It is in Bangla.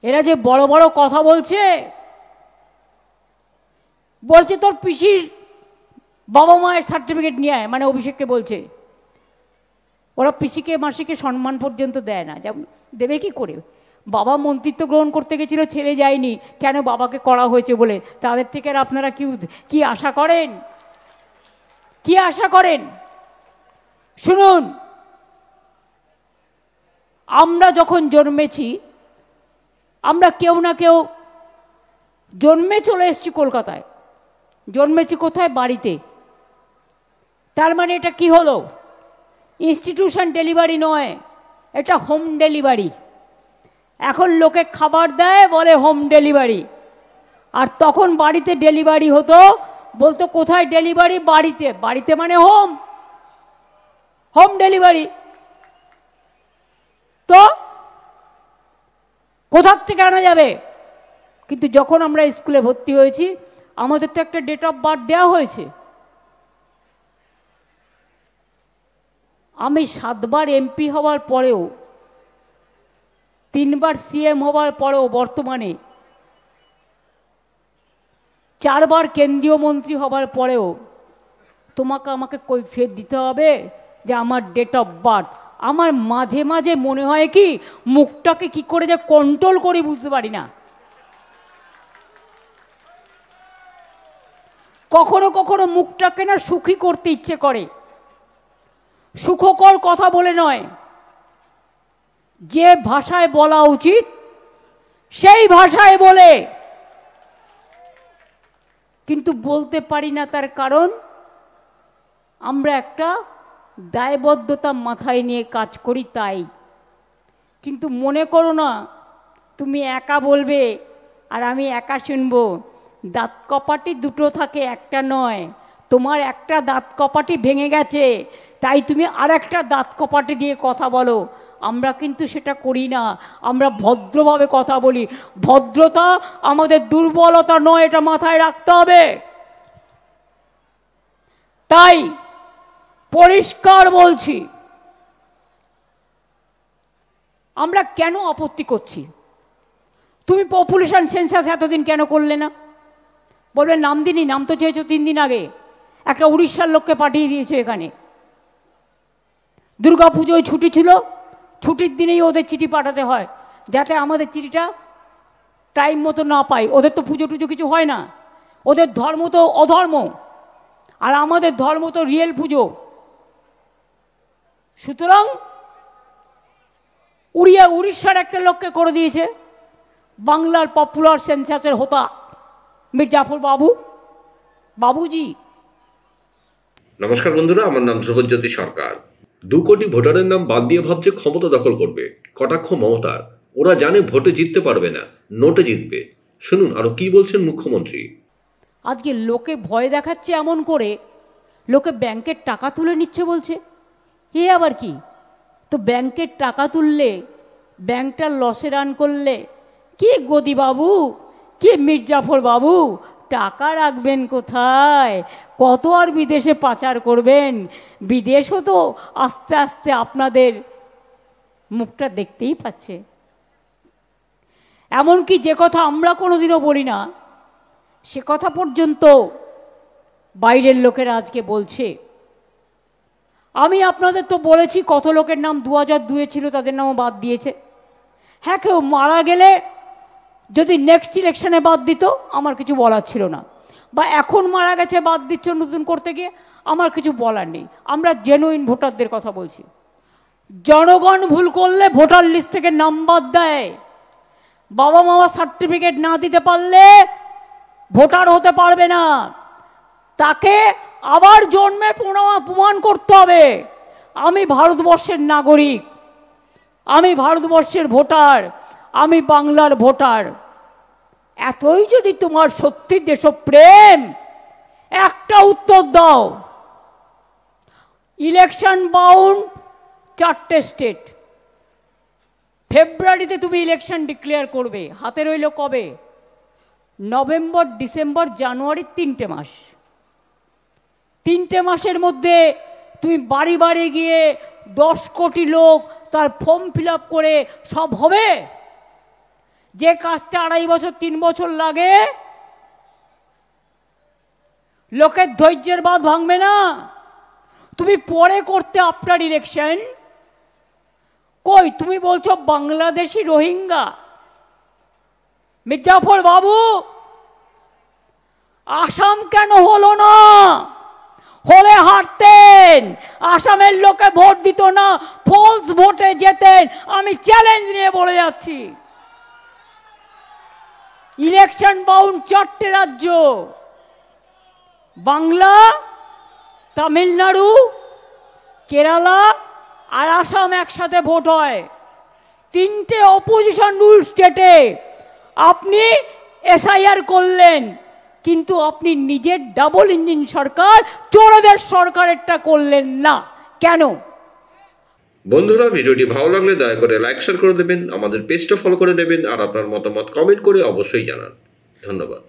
এরা যে বড় বড় কথা বলছে, বলছে তোর পিসির বাবা মায়ের সার্টিফিকেট নিয়ে আয়, মানে অভিষেককে বলছে। ওরা পিসিকে মাসিকে সম্মান পর্যন্ত দেয় না, যেমন দেবে কি করে? বাবা মন্ত্রিত্ব গ্রহণ করতে গেছিল, ছেলে যায়নি, কেন? বাবাকে করা হয়েছে বলে। তাদের থেকে আর আপনারা কি আশা করেন? কি আশা করেন? শুনুন, আমরা যখন জন্মেছি, আমরা কেউ না কেউ জন্মে চলে এসেছি কলকাতায়। জন্মেছি কোথায়? বাড়িতে। তার মানে এটা কি হলো? ইনস্টিটিউশন ডেলিভারি নয়, এটা হোম ডেলিভারি। এখন লোকে খাবার দেয়, বলে হোম ডেলিভারি। আর তখন বাড়িতে ডেলিভারি হতো, বলতো কোথায় ডেলিভারি? বাড়িতে। বাড়িতে মানে হোম, হোম ডেলিভারি। তো কোথার থেকে আনা যাবে? কিন্তু যখন আমরা স্কুলে ভর্তি হয়েছি, আমাদের তো একটা ডেট অফ বার্থ দেওয়া হয়েছে। আমি 7 বার এমপি হওয়ার পরেও, 3 বার সিএম হওয়ার পরেও, বর্তমানে 4 বার কেন্দ্রীয় মন্ত্রী হওয়ার পরেও তোমাকে আমাকে কৈফিয়ত দিতে হবে যে আমার ডেট অফ বার্থ। আমার মাঝে মাঝে মনে হয় কি, মুখটাকে কি করে যে কন্ট্রোল করি বুঝতে পারি না। কখনো কখনো মুখটাকে না সুখী করতে ইচ্ছে করে, সুখকর কথা বলে নয়, যে ভাষায় বলা উচিত সেই ভাষায় বলে, কিন্তু বলতে পারি না। তার কারণ আমরা একটা দায়বদ্ধতা মাথায় নিয়ে কাজ করি, তাই। কিন্তু মনে করো না তুমি একা বলবে আর আমি একা শুনবো। দাঁত কপাটি দুটো থাকে, একটা নয়। তোমার একটা দাঁত কপাটি ভেঙে গেছে, তাই তুমি আর একটা দাঁত কপাটি দিয়ে কথা বলো। আমরা কিন্তু সেটা করি না, আমরা ভদ্রভাবে কথা বলি। ভদ্রতা আমাদের দুর্বলতা নয়, এটা মাথায় রাখতে হবে। তাই পরিষ্কার বলছি, আমরা কেন আপত্তি করছি? তুমি পপুলেশন সেন্সাস এতদিন কেন করলে না? বলবে নাম দিনি, নাম তো চেয়েছো 3 দিন আগে। একটা উড়িষ্যার লোককে পাঠিয়ে দিয়েছো এখানে। দুর্গা পুজোয় ছুটি ছিল, ছুটির দিনেই ওদের চিঠি পাঠাতে হয়, যাতে আমাদের চিঠিটা টাইম মতো না পাই। ওদের তো পুজো টুজো কিছু হয় না, ওদের ধর্ম তো অধর্ম, আর আমাদের ধর্ম তো রিয়েল পুজো। সুতরাং উড়িষ্যার একটা লোককে করে দিয়েছে বাংলার পপুলার সেন্সাসের হোতা মির্জাফর বাবুজি। নমস্কার বন্ধুরা, আমার নাম ধ্রুবজ্যোতি সরকার। 2 কোটি ভোটারের নাম বাদ দিয়ে ভাবছে ক্ষমতা দখল করবে, কটাক্ষ মমতার। ওরা জানে ভোটে জিততে পারবে না, নোটে জিতবে। শুনুন আরো কি বলছেন মুখ্যমন্ত্রী। আজকে লোকে ভয় দেখাচ্ছে এমন করে, লোকে ব্যাংকের টাকা তুলে নিচ্ছে বলছে। এ আবার কি? তো ব্যাংকের টাকা তুললে, ব্যাংকটা লসে রান করলে, কি গদি বাবু, কি মির্জাফর বাবু, টাকা রাখবেন কোথায়? কত আর বিদেশে পাচার করবেন? বিদেশও তো আস্তে আস্তে আপনাদের মুখটা দেখতেই পাচ্ছে। এমনকি যে কথা আমরা কোনোদিনও বলি না, সে কথা পর্যন্ত বাইরের লোকেরা আজকে বলছে। আমি আপনাদের তো বলেছি কত লোকের নাম 2002-এ ছিল, তাদের নামও বাদ দিয়েছে। হ্যাঁ, কেউ মারা গেলে যদি নেক্সট ইলেকশনে বাদ দিত আমার কিছু বলার ছিল না, বা এখন মারা গেছে বাদ দিচ্ছ নতুন করতে গিয়ে, আমার কিছু বলার নেই। আমরা জেনুইন ভোটারদের কথা বলছি। জনগণ ভুল করলে ভোটার লিস্ট থেকে নাম বাদ দেয়। বাবা মা সার্টিফিকেট না দিতে পারলে ভোটার হতে পারবে না, তাকে আবার জন্মে প্রমাণ করতে হবে আমি ভারতবর্ষের নাগরিক, আমি ভারতবর্ষের ভোটার, আমি বাংলার ভোটার। এতই যদি তোমার সত্যি দেশপ্রেম, একটা উত্তর দাও। ইলেকশন বাউন্ড 4টে স্টেট। ফেব্রুয়ারিতে তুমি ইলেকশন ডিক্লেয়ার করবে, হাতে রইল কবে? নভেম্বর, ডিসেম্বর, জানুয়ারি, 3টে মাস। 3টে মাসের মধ্যে তুমি বাড়ি বাড়ি গিয়ে 10 কোটি লোক তার ফর্ম ফিল আপ করে সব হবে? যে কাজটা 2.5 বছর 3 বছর লাগে, লোকের ধৈর্যের বাঁধ ভাঙবে না। তুমি পরে করতে আপনার ইলেকশন, কই তুমি বলছো বাংলাদেশি রোহিঙ্গা। মির্জাফর বাবু, আসাম কেন হলো না? হলে হারতেন, আসামের লোকে ভোট দিত না, ফলস ভোটে যেতেন। আমি চ্যালেঞ্জ নিয়ে বলে যাচ্ছি, ইলেকশন বাউন্ড 4টে রাজ্য, বাংলা, তামিলনাড়ু, কেরালা আর আসাম একসাথে ভোট হয়। 3টে অপোজিশন রুল স্টেটে আপনি এসআইআর করলেন, কিন্তু আপনি নিজের ডাবল ইঞ্জিন সরকার, চোরদের সরকারেরটা করলেন না কেন? বন্ধুরা, ভিডিওটি ভালো লাগলে দয়া করে লাইক শেয়ার করে দেবেন, আমাদের পেজটা ফলো করে দেবেন, আর আপনার মতামত কমেন্ট করে অবশ্যই জানান। ধন্যবাদ।